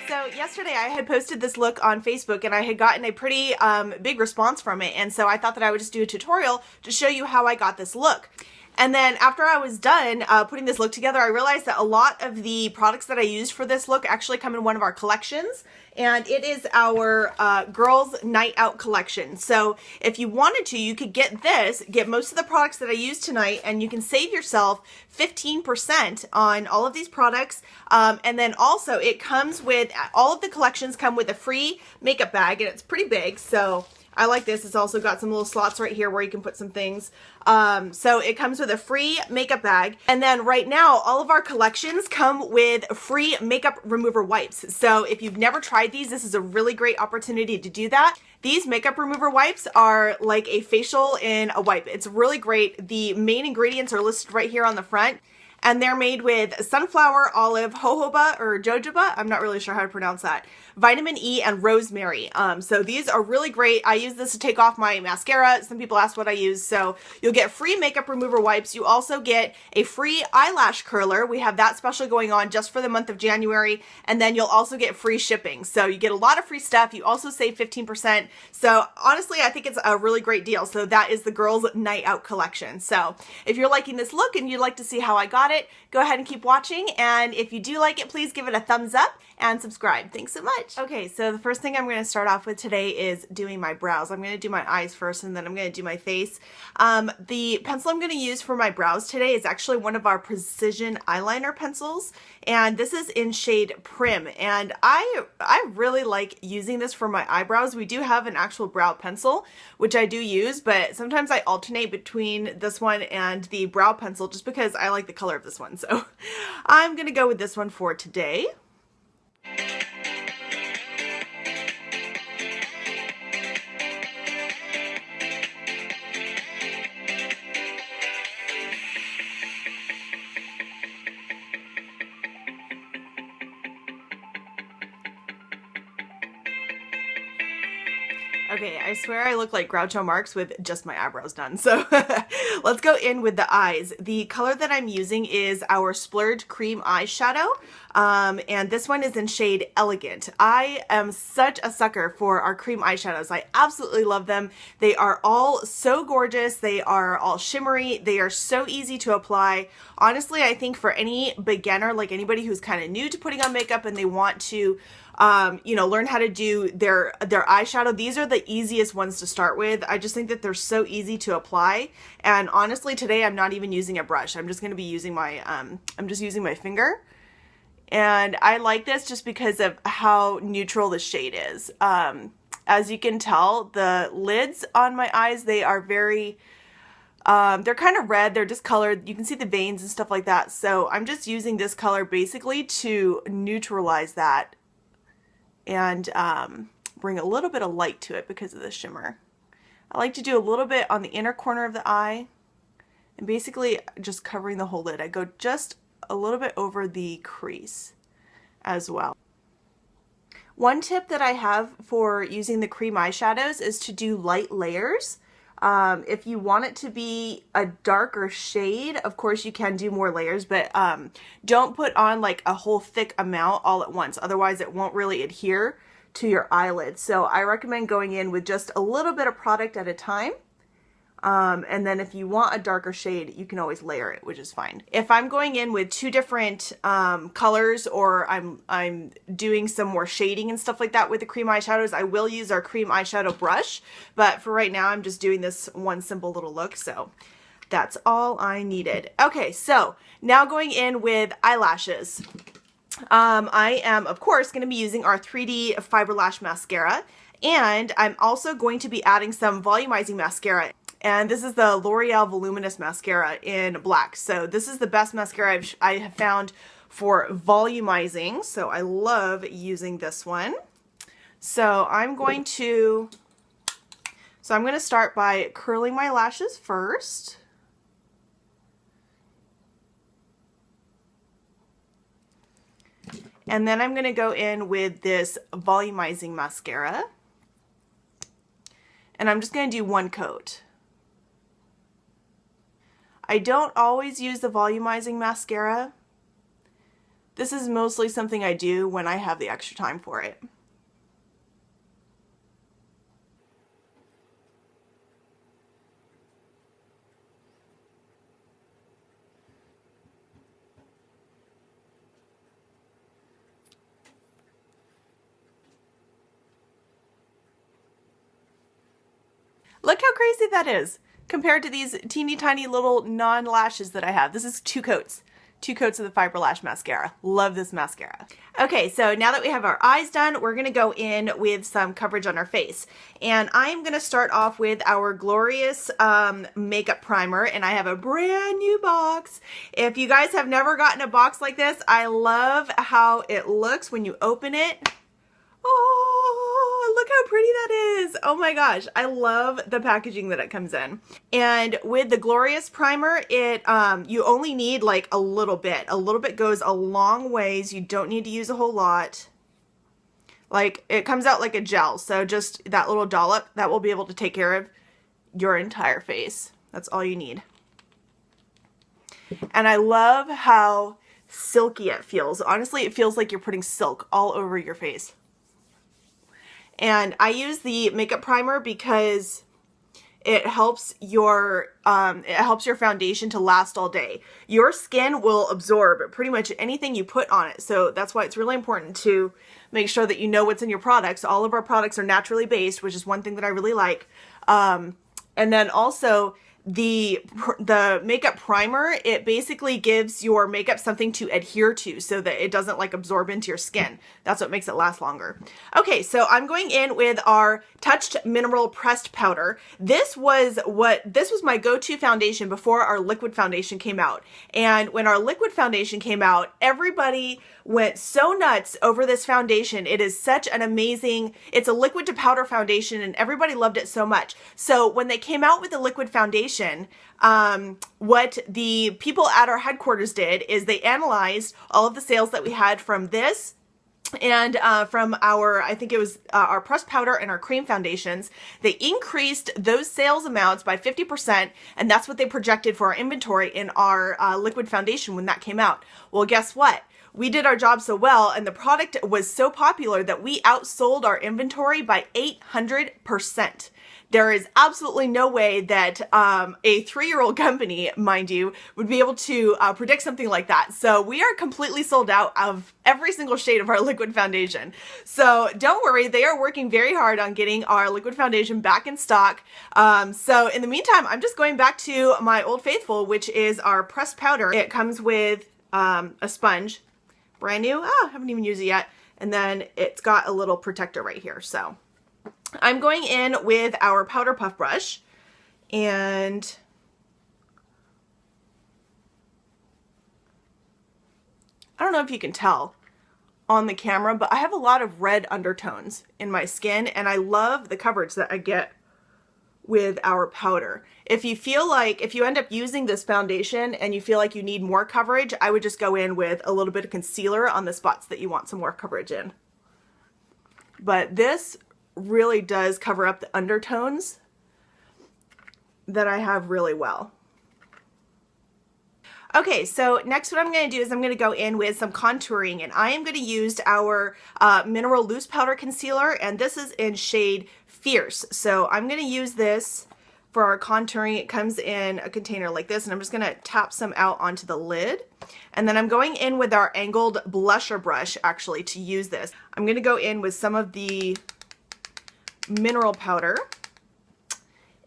So yesterday I had posted this look on Facebook and I had gotten a pretty big response from it, and so I thought that I would just do a tutorial to show you how I got this look. And then after I was done putting this look together, I realized that a lot of the products that I used for this look actually come in one of our collections, and it is our Girls Night Out collection. So if you wanted to, you could get this, get most of the products that I used tonight, and you can save yourself 15% on all of these products. And then also it comes with, all of the collections come with a free makeup bag, and it's pretty big, so I like this. It's also got some little slots right here where you can put some things. So it comes with a free makeup bag. And then right now, all of our collections come with free makeup remover wipes. So if you've never tried these, this is a really great opportunity to do that. These makeup remover wipes are like a facial in a wipe. It's really great. The main ingredients are listed right here on the front. And they're made with sunflower, olive, jojoba, or jojoba, I'm not really sure how to pronounce that, vitamin E, and rosemary. So these are really great. I use this to take off my mascara. Some people ask what I use. So you'll get free makeup remover wipes. You also get a free eyelash curler. We have that special going on just for the month of January. And then you'll also get free shipping. So you get a lot of free stuff. You also save 15%. So honestly, I think it's a really great deal. So that is the Girls Night Out collection. So if you're liking this look and you'd like to see how I got it, go ahead and keep watching. And if you do like it, please give it a thumbs up and subscribe. Thanks so much. Okay, so the first thing I'm going to start off with today is doing my brows. I'm going to do my eyes first, and then I'm going to do my face. The pencil I'm going to use for my brows today is actually one of our precision eyeliner pencils, and this is in shade Prim. And I really like using this for my eyebrows. We do have an actual brow pencil, which I do use, but sometimes I alternate between this one and the brow pencil just because I like the color of this one. So I'm going to go with this one for today. Okay, I swear I look like Groucho Marx with just my eyebrows done. So let's go in with the eyes. The color that I'm using is our Splurge Cream Eyeshadow. And this one is in shade Elegant. I am such a sucker for our cream eyeshadows. I absolutely love them. They are all so gorgeous. They are all shimmery. They are so easy to apply. Honestly, I think for any beginner, like anybody who's kind of new to putting on makeup and they want to you know, learn how to do their eyeshadow, these are the easiest ones to start with. I just think that they're so easy to apply. And honestly, today I'm not even using a brush. I'm just going to be using my, I'm just using my finger. And I like this just because of how neutral the shade is. As you can tell, the lids on my eyes, they are very, they're kind of red. They're discolored. You can see the veins and stuff like that. So I'm just using this color basically to neutralize that and bring a little bit of light to it because of the shimmer. I like to do a little bit on the inner corner of the eye and basically just covering the whole lid. I go just a little bit over the crease as well. One tip that I have for using the cream eyeshadows is to do light layers. If you want it to be a darker shade, of course you can do more layers, but don't put on like a whole thick amount all at once. Otherwise it won't really adhere to your eyelids. So I recommend going in with just a little bit of product at a time. And then if you want a darker shade, you can always layer it, which is fine. If I'm going in with two different colors, or I'm doing some more shading and stuff like that with the cream eyeshadows, I will use our cream eyeshadow brush. But for right now, I'm just doing this one simple little look. So that's all I needed. Okay, so now going in with eyelashes. I am, of course, going to be using our 3D Fiber Lash Mascara. And I'm also going to be adding some volumizing mascara. And this is the L'Oreal Voluminous Mascara in black. So this is the best mascara I have found for volumizing. So I love using this one. So I'm going to start by curling my lashes first. And then I'm going to go in with this volumizing mascara. And I'm just going to do one coat. I don't always use the volumizing mascara, This is mostly something I do when I have the extra time for it. Look how crazy that is compared to these teeny tiny little non-lashes that I have. This is 2 coats. 2 coats of the Fiber Lash Mascara. Love this mascara. Okay, so now that we have our eyes done, we're gonna go in with some coverage on our face. And I'm gonna start off with our Glorious makeup primer, and I have a brand new box. If you guys have never gotten a box like this, I love how it looks when you open it. Oh, look how pretty that is. Oh my gosh, I love the packaging that it comes in. And with the Glorious primer, it you only need like a little bit. A little bit goes a long ways. You don't need to use a whole lot. Like, it comes out like a gel, so just that little dollop, that will be able to take care of your entire face. That's all you need. And I love how silky it feels. Honestly, it feels like you're putting silk all over your face. And I use the makeup primer because it helps your foundation to last all day. Your skin will absorb pretty much anything you put on it. So that's why it's really important to make sure that you know what's in your products. All of our products are naturally based, which is one thing that I really like. And then also the makeup primer, it basically gives your makeup something to adhere to so that it doesn't like absorb into your skin. That's what makes it last longer. Okay, so I'm going in with our Touched Mineral Pressed Powder. This was my go-to foundation before our liquid foundation came out. And when our liquid foundation came out, everybody went so nuts over this foundation. It is such an amazing, it's a liquid to powder foundation, and everybody loved it so much. So when they came out with the liquid foundation, what the people at our headquarters did is they analyzed all of the sales that we had from this and from our, I think it was our pressed powder and our cream foundations. They increased those sales amounts by 50%, and that's what they projected for our inventory in our liquid foundation when that came out. Well, guess what? We did our job so well, and the product was so popular that we outsold our inventory by 800%. There is absolutely no way that a 3-year-old company, mind you, would be able to predict something like that. So we are completely sold out of every single shade of our liquid foundation. So don't worry, they are working very hard on getting our liquid foundation back in stock. So in the meantime, I'm just going back to my Old Faithful, which is our pressed powder. It comes with a sponge, brand new. I haven't even used it yet. And then it's got a little protector right here. So I'm going in with our powder puff brush, and I don't know if you can tell on the camera, but I have a lot of red undertones in my skin, and I love the coverage that I get with our powder. If you end up using this foundation and you feel like you need more coverage, I would just go in with a little bit of concealer on the spots that you want some more coverage in. But this really does cover up the undertones that I have really well. Okay, so next what I'm going to do is I'm going to go in with some contouring, and I am going to use our Mineral Loose Powder Concealer, and this is in shade Fierce. So I'm going to use this for our contouring. It comes in a container like this, and I'm just going to tap some out onto the lid. And then I'm going in with our angled blusher brush, actually, to use this. I'm going to go in with some of the mineral powder.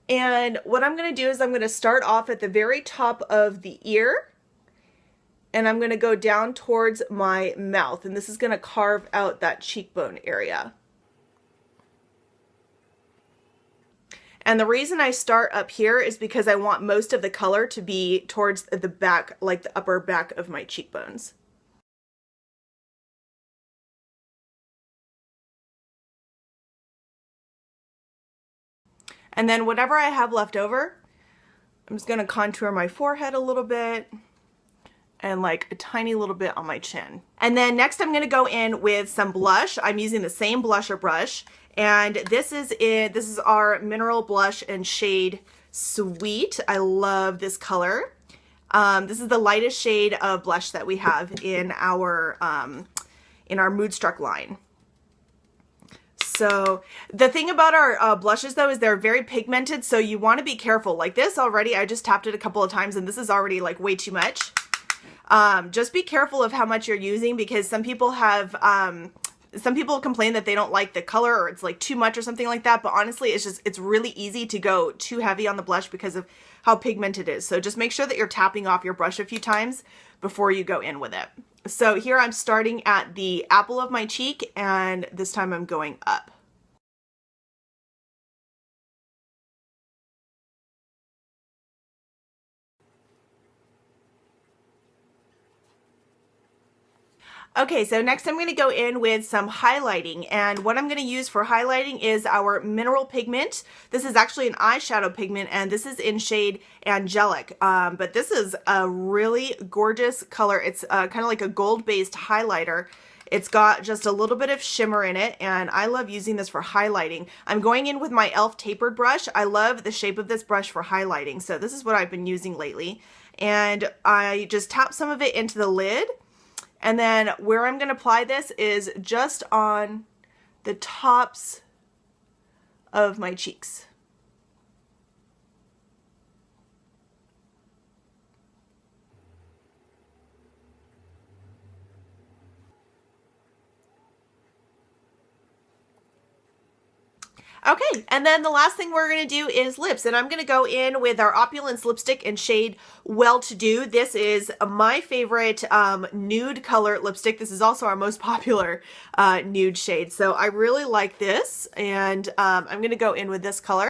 And what I'm going to do is I'm going to start off at the very top of the ear, and I'm going to go down towards my mouth, and this is going to carve out that cheekbone area. And the reason I start up here is because I want most of the color to be towards the back, like the upper back of my cheekbones. And then whatever I have left over, I'm just going to contour my forehead a little bit and like a tiny little bit on my chin. And then next I'm going to go in with some blush. I'm using the same blusher brush, and this is it. This is our mineral blush in shade Sweet. I love this color. This is the lightest shade of blush that we have in our Moodstruck line. So the thing about our blushes though is they're very pigmented, so you want to be careful. Like this already, I just tapped it a couple of times and this is already like way too much. Just be careful of how much you're using, because some people complain that they don't like the color or it's like too much or something like that. But honestly, it's really easy to go too heavy on the blush because of how pigmented it is. So just make sure that you're tapping off your brush a few times before you go in with it. So here I'm starting at the apple of my cheek, and this time I'm going up. Okay, so next I'm going to go in with some highlighting, and what I'm going to use for highlighting is our mineral pigment. This is actually an eyeshadow pigment, and this is in shade Angelic, but this is a really gorgeous color. It's kind of like a gold-based highlighter. It's got just a little bit of shimmer in it, and I love using this for highlighting. I'm going in with my e.l.f. tapered brush. I love the shape of this brush for highlighting, so this is what I've been using lately. And I just tap some of it into the lid. And then where I'm going to apply this is just on the tops of my cheeks. Okay, and then the last thing we're going to do is lips, and I'm going to go in with our Opulence lipstick in shade Well-To-Do. This is my favorite nude color lipstick. This is also our most popular nude shade, so I really like this, and I'm going to go in with this color.